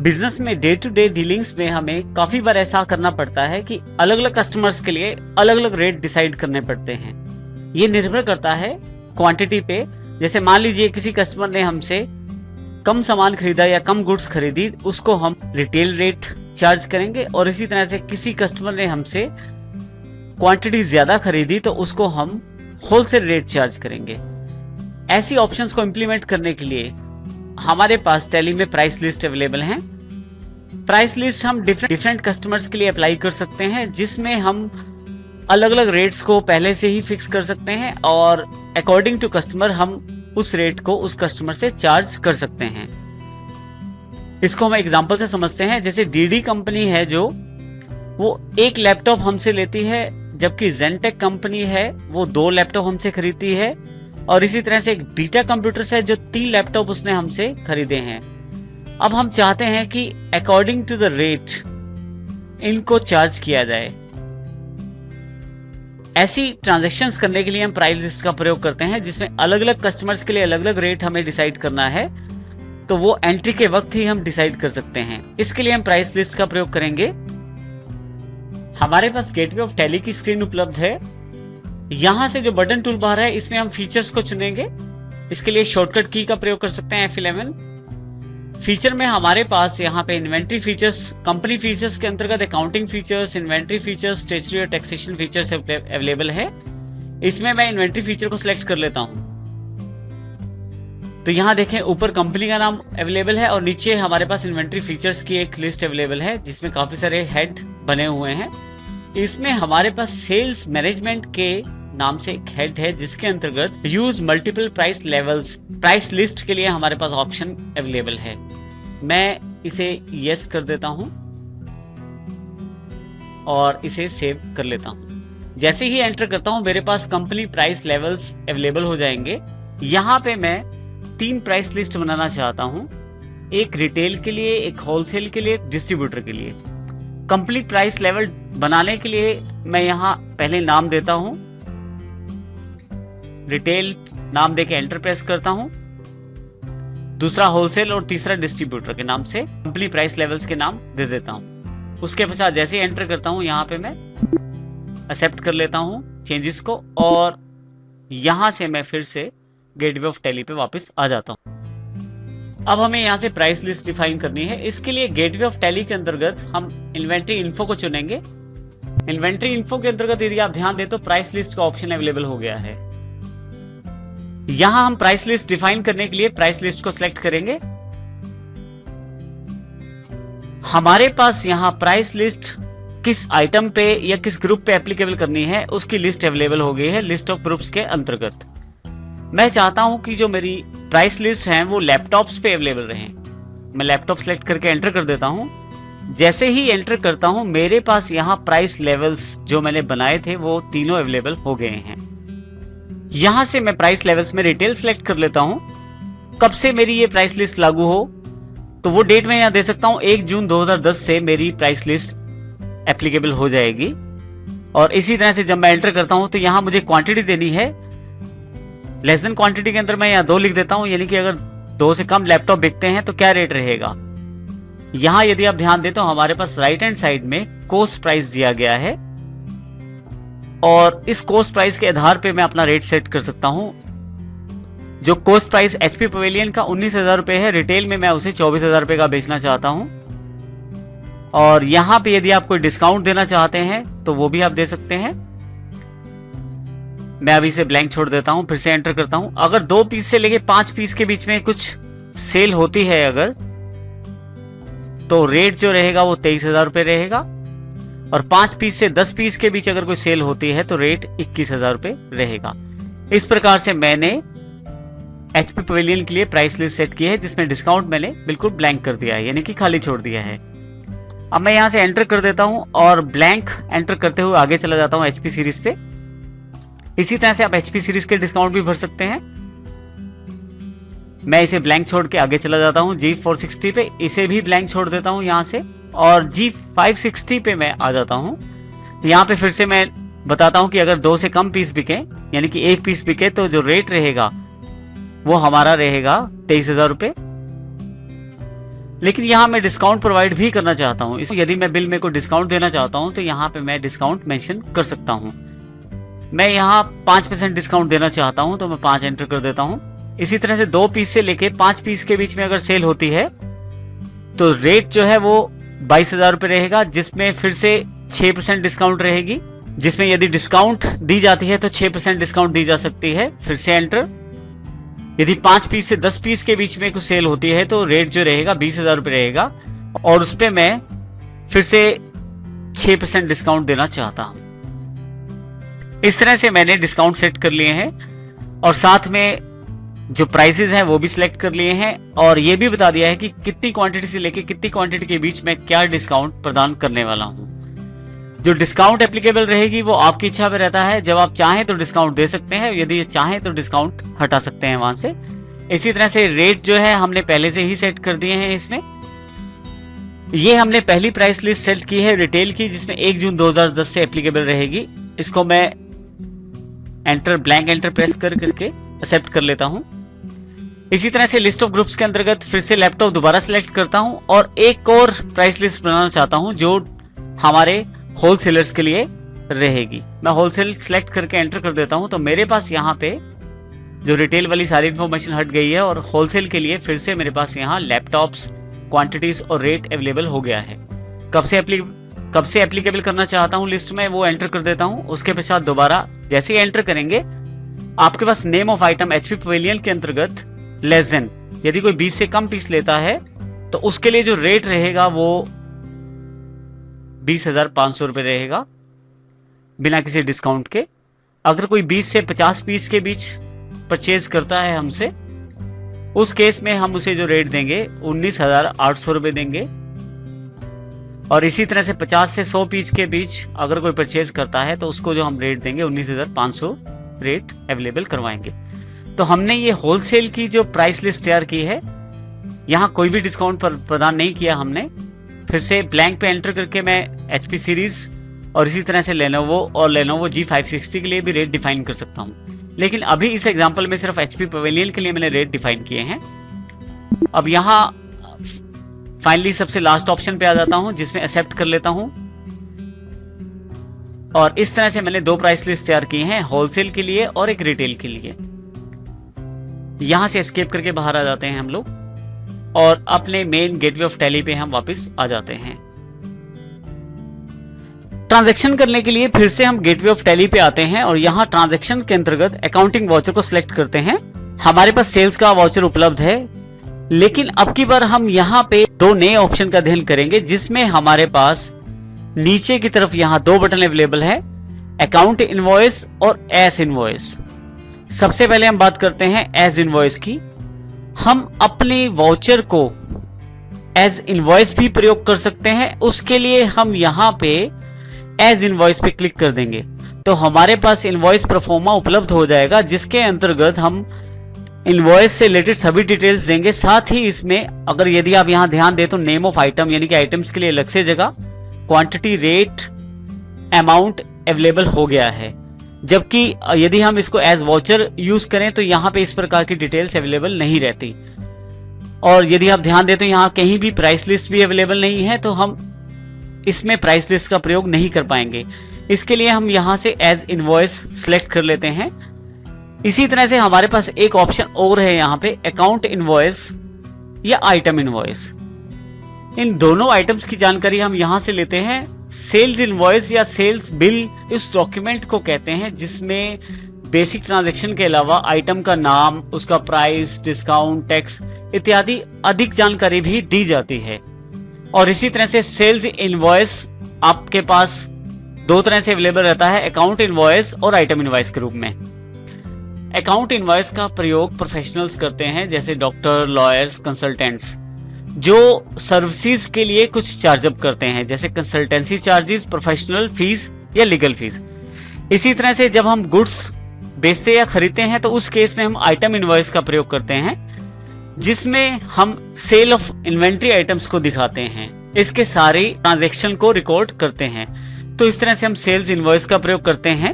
Business में day to day dealings में हमें काफी बार ऐसा करना पड़ता है कि अलग अलग कस्टमर्स के लिए अलग अलग रेट डिसाइड करने पड़ते हैं। ये निर्भर करता है क्वांटिटी पे। जैसे मान लीजिए किसी कस्टमर ने हमसे कम सामान खरीदा या कम गुड्स खरीदी, उसको हम रिटेल रेट चार्ज करेंगे, और इसी तरह से किसी कस्टमर ने हमसे क्वांटिटी ज्यादा खरीदी तो उसको हम होलसेल रेट चार्ज करेंगे। ऐसी ऑप्शंस को इंप्लीमेंट करने के लिए हमारे पास टैली में प्राइस लिस्ट अवेलेबल है। प्राइस लिस्ट हम डिफरेंट कस्टमर्स के लिए अप्लाई कर सकते हैं, जिसमें हम अलग अलग रेट्स को पहले से ही फिक्स कर सकते हैं और अकॉर्डिंग टू कस्टमर हम उस रेट को उस कस्टमर से चार्ज कर सकते हैं। इसको हम एग्जांपल से समझते हैं। जैसे डीडी कंपनी है जो वो एक लैपटॉप हमसे लेती है, जबकि जेनटेक कंपनी है वो 2 लैपटॉप हमसे खरीदती है, और इसी तरह से एक बीटा कंप्यूटर्स है जो 3 लैपटॉप उसने हमसे खरीदे हैं। अब हम चाहते हैं कि अकॉर्डिंग टू द रेट इनको चार्ज किया जाए। ऐसी ट्रांजैक्शंस करने के लिए हम प्राइस लिस्ट का प्रयोग करते हैं, जिसमें अलग अलग कस्टमर्स के लिए अलग अलग रेट हमें डिसाइड करना है, तो वो एंट्री के वक्त ही हम डिसाइड कर सकते हैं। इसके लिए हम प्राइस लिस्ट का प्रयोग करेंगे। हमारे पास गेटवे ऑफ टैली की स्क्रीन उपलब्ध है। यहां से जो बटन टूल बार है इसमें हम फीचर्स को चुनेंगे। इसके लिए शॉर्टकट की का प्रयोग कर सकते हैं F11। फीचर में हमारे पास यहाँ पे इन्वेंट्री फीचर्स, कंपनी फीचर्स के अंतर्गत accounting features, inventory features, statutory और टैक्सेशन फीचर्स अवेलेबल है। इसमें मैं इन्वेंट्री फीचर को सिलेक्ट कर लेता हूं। तो यहाँ देखें ऊपर कंपनी का नाम अवेलेबल है और नीचे हमारे पास इन्वेंट्री फीचर्स की एक लिस्ट अवेलेबल है, जिसमें काफी सारे हेड बने हुए हैं। इसमें हमारे पास सेल्स मैनेजमेंट के नाम से एक हेड है, जिसके अंतर्गत use multiple price levels, price list के लिए हमारे पास ऑप्शन अवेलेबल है। मैं इसे यस कर देता हूं और इसे सेव कर लेता हूं। जैसे ही एंटर करता हूं मेरे पास कंपनी प्राइस लेवल्स अवेलेबल हो जाएंगे। यहाँ पे मैं 3 प्राइस लिस्ट बनाना चाहता हूं, एक रिटेल के लिए, एक होलसेल के लिए, एक डिस्ट्रीब्यूटर के लिए। कंप्लीट प्राइस लेवल बनाने के लिए मैं यहाँ पहले नाम देता हूं, रिटेल नाम देके एंटर प्रेस करता हूं, दूसरा होलसेल और तीसरा डिस्ट्रीब्यूटर के नाम से कंपनी प्राइस लेवल्स के नाम दे देता हूं। उसके पश्चात जैसे ही एंटर करता हूं यहाँ पे मैं एक्सेप्ट कर लेता हूं चेंजेस को, और यहां से मैं फिर से गेटवे ऑफ टैली पे वापस आ जाता हूं। अब हमें यहाँ से प्राइस लिस्ट डिफाइन करनी है। इसके लिए गेटवे ऑफ टैली के अंतर्गत हम इन्वेंट्री इन्फो को चुनेंगे। इन्वेंट्री इन्फो के अंतर्गत यदि आप ध्यान दें तो प्राइस लिस्ट का ऑप्शन अवेलेबल हो गया है। यहां हम प्राइस लिस्ट डिफाइन करने के लिए प्राइस लिस्ट को सिलेक्ट करेंगे। हमारे पास यहाँ प्राइस लिस्ट किस आइटम पे या किस ग्रुप पे एप्लीकेबल करनी है उसकी लिस्ट अवेलेबल हो गई है लिस्ट ऑफ ग्रुप्स के अंतर्गत। मैं चाहता हूं कि जो मेरी प्राइस लिस्ट है वो लैपटॉप्स पे अवेलेबल रहें। मैं लैपटॉप सेलेक्ट करके एंटर कर देता हूं। जैसे ही एंटर करता हूं मेरे पास यहाँ प्राइस लेवल्स जो मैंने बनाए थे वो तीनों अवेलेबल हो गए हैं। यहां से मैं प्राइस लेवल्स में रिटेल सेलेक्ट कर लेता हूं। कब से मेरी ये प्राइस लिस्ट लागू हो तो वो डेट मैं यहाँ दे सकता हूं, 1 जून 2010 से मेरी प्राइस लिस्ट एप्लीकेबल हो जाएगी। और इसी तरह से जब मैं एंटर करता हूं तो यहाँ मुझे क्वांटिटी देनी है। लेस देन क्वांटिटी के अंदर मैं यहाँ 2 लिख देता हूं, यानी कि अगर 2 से कम लैपटॉप बिकते हैं तो क्या रेट रहेगा। यहाँ यदि आप ध्यान दें तो हमारे पास राइट हैंड साइड में कॉस्ट प्राइस दिया गया है, और इस कॉस्ट प्राइस के आधार पे मैं अपना रेट सेट कर सकता हूं। जो कॉस्ट प्राइस एचपी पवेलियन का 19,000 रुपए है, रिटेल में मैं उसे 24,000 रुपए का बेचना चाहता हूं। और यहां पे यदि आप कोई डिस्काउंट देना चाहते हैं तो वो भी आप दे सकते हैं। मैं अभी इसे ब्लैंक छोड़ देता हूं, फिर से एंटर करता हूं। अगर 2 पीस से लेके 5 पीस के बीच में कुछ सेल होती है अगर, तो रेट जो रहेगा वो 23,000 रुपए रहेगा, और 5 पीस से 10 पीस के बीच अगर कोई सेल होती है तो रेट 21,000 रुपए रहेगा। इस प्रकार से मैंने एचपी पवेलियन के लिए प्राइस लिस्ट सेट की है, जिसमें डिस्काउंट मैंने बिल्कुल ब्लैंक कर दिया है, यानी कि खाली छोड़ दिया है। अब मैं यहां से एंटर कर देता हूं और ब्लैंक एंटर करते हुए आगे चला जाता हूं एचपी सीरीज पे। इसी तरह से आप एचपी सीरीज के डिस्काउंट भी भर सकते हैं। मैं इसे ब्लैंक छोड़ के आगे चला जाता हूं G460 पे, इसे भी ब्लैंक छोड़ देता हूं यहां से, और G560 पे मैं आ जाता हूं। यहां पे फिर से मैं बताता हूं कि अगर 2 से कम पीस बिके, यानी कि 1 पीस बिके, तो जो रेट रहेगा वो हमारा रहेगा 23,000 रुपए। लेकिन यहाँ मैं डिस्काउंट प्रोवाइड भी करना चाहता हूँ। यदि मैं बिल में को डिस्काउंट देना चाहता हूँ तो यहाँ पे मैं डिस्काउंट मेंशन कर सकता हूँ। मैं यहाँ 5% डिस्काउंट देना चाहता हूँ तो मैं 5 एंटर कर देता हूँ। इसी तरह से 2 पीस से लेके 5 पीस के बीच में अगर सेल होती है तो रेट जो है वो 22,000 रुपये रहेगा, जिसमें फिर से 6% डिस्काउंट रहेगी, जिसमें यदि डिस्काउंट दी जाती है तो 6% डिस्काउंट दी जा सकती है। फिर से एंटर। यदि 5 पीस से 10 पीस के बीच में कुछ सेल होती है तो रेट जो रहेगा 20,000 रुपये रहेगा, और उस पर मैं फिर से 6% डिस्काउंट देना चाहता हूं। इस तरह से मैंने डिस्काउंट सेट कर लिए हैं और साथ में जो प्राइसेस हैं वो भी सिलेक्ट कर लिए हैं, और ये भी बता दिया है कि कितनी क्वांटिटी से लेके कितनी क्वांटिटी के बीच में क्या डिस्काउंट प्रदान करने वाला हूं। जो डिस्काउंट एप्लीकेबल रहेगी वो आपकी इच्छा पे रहता है। जब आप चाहें तो डिस्काउंट दे सकते हैं, यदि चाहें तो डिस्काउंट हटा सकते हैं वहां से। इसी तरह से रेट जो है हमने पहले से ही सेट कर दिए हैं। इसमें ये हमने पहली प्राइस लिस्ट सेट की है रिटेल की, जिसमें 1 जून 2010 से एप्लीकेबल रहेगी। इसको मैं एंटर ब्लैंक एंटर प्रेस करके एक्सेप्ट कर लेता हूं। इसी तरह से लिस्ट ऑफ ग्रुप्स के अंतर्गत फिर से लैपटॉप दोबारा सिलेक्ट करता हूं और एक और प्राइस लिस्ट बनाना चाहता हूं जो हमारे होलसेलर्स के लिए रहेगी। मैं होलसेल सिलेक्ट करके एंटर कर देता हूं तो मेरे पास यहाँ पे जो रिटेल वाली सारी इंफॉर्मेशन हट गई है और होलसेल के लिए फिर से मेरे पास यहाँ लैपटॉप्स, क्वांटिटीज और रेट अवेलेबल हो गया है। कब से एप्लीकेबल करना चाहता हूँ लिस्ट में वो एंटर कर देता हूँ। उसके पश्चात दोबारा जैसे ही एंटर करेंगे आपके पास name of item HP Pavilion के अंतर्गत लेस देन, यदि कोई 20 से कम पीस लेता है तो उसके लिए जो रेट रहेगा वो 20,500 रुपये रहेगा बिना किसी डिस्काउंट के। अगर कोई 20 से 50 पीस के बीच परचेज करता है हमसे, उस केस में हम उसे जो रेट देंगे 19,800 रुपये देंगे। और इसी तरह से 50 से 100 पीस के बीच अगर कोई परचेज करता है तो उसको जो हम रेट देंगे 19,500 रेट अवेलेबल करवाएंगे। तो हमने ये होलसेल की जो प्राइस लिस्ट तैयार की है, यहाँ कोई भी डिस्काउंट प्रदान नहीं किया हमने। फिर से ब्लैंक पे एंटर करके मैं HP सीरीज और इसी तरह से लेनोवो और लेनोवो G560 के लिए भी रेट डिफाइन कर सकता हूँ। लेकिन अभी इस एग्जांपल में सिर्फ HP पवेलियन के लिए मैंने रेट डिफाइन किए हैं। अब यहाँ फाइनली सबसे लास्ट ऑप्शन पे आ जाता हूँ जिसमें एक्सेप्ट कर लेता हूँ। और इस तरह से मैंने 2 प्राइस लिस्ट तैयार की हैं, होलसेल के लिए और एक रिटेल के लिए। यहां से एस्केप करके बाहर आ जाते हैं हम लोग और अपने मेन गेटवे ऑफ टैली पे हम वापस आ जाते हैं। ट्रांजैक्शन करने के लिए फिर से हम गेटवे ऑफ टैली पे आते हैं और यहाँ ट्रांजैक्शन के अंतर्गत अकाउंटिंग वाउचर को सिलेक्ट करते हैं। हमारे पास सेल्स का वाउचर उपलब्ध है, लेकिन अब की बार हम यहाँ पे 2 नए ऑप्शन का अध्ययन करेंगे जिसमें हमारे पास नीचे की तरफ यहाँ 2 बटन अवेलेबल है, अकाउंट इनवॉइस और एस इनवॉइस। सबसे पहले हम बात करते हैं एज इनवॉइस की। हम अपने वाउचर को एज इनवॉइस भी प्रयोग कर सकते हैं। उसके लिए हम यहाँ पे एज इनवॉइस पे क्लिक कर देंगे तो हमारे पास इनवॉइस प्रोफोर्मा उपलब्ध हो जाएगा, जिसके अंतर्गत हम इनवॉइस से रिलेटेड सभी डिटेल्स देंगे। साथ ही इसमें अगर यदि आप यहाँ ध्यान दें तो नेम ऑफ आइटम यानी कि आइटम्स के लिए अलग से जगह, क्वांटिटी, रेट, अमाउंट अवेलेबल हो गया है। जबकि यदि हम इसको एज वाउचर यूज करें तो यहाँ पे इस प्रकार की डिटेल्स अवेलेबल नहीं रहती। और यदि आप ध्यान दें तो यहाँ कहीं भी प्राइस लिस्ट भी अवेलेबल नहीं है, तो हम इसमें प्राइस लिस्ट का प्रयोग नहीं कर पाएंगे। इसके लिए हम यहाँ से एज इनवॉइस सिलेक्ट कर लेते हैं। इसी तरह से हमारे पास एक ऑप्शन और है यहाँ पे, अकाउंट इनवॉइस या आइटम इनवॉइस। इन दोनों आइटम्स की जानकारी हम यहाँ से लेते हैं। सेल्स इनवॉइस या सेल्स बिल इस डॉक्यूमेंट को कहते हैं जिसमें बेसिक ट्रांजैक्शन के अलावा आइटम का नाम, उसका प्राइस, डिस्काउंट, टैक्स इत्यादि अधिक जानकारी भी दी जाती है। और इसी तरह से सेल्स इनवॉइस आपके पास 2 तरह से अवेलेबल रहता है, अकाउंट इनवॉइस और आइटम इनवॉइस के रूप में। अकाउंट इनवॉइस का प्रयोग प्रोफेशनल्स करते हैं जैसे डॉक्टर, लॉयर्स, कंसल्टेंट्स, जो सर्विसेज के लिए कुछ चार्जअप करते हैं जैसे कंसल्टेंसी चार्जेस, प्रोफेशनल फीस या लीगल फीस। इसी तरह से जब हम गुड्स बेचते या खरीदते हैं तो उस केस में हम आइटम इनवॉइस का प्रयोग करते हैं जिसमें हम सेल ऑफ इन्वेंट्री आइटम्स को दिखाते हैं, इसके सारे ट्रांजैक्शन को रिकॉर्ड करते हैं। तो इस तरह से हम सेल्स इनवॉइस का प्रयोग करते हैं।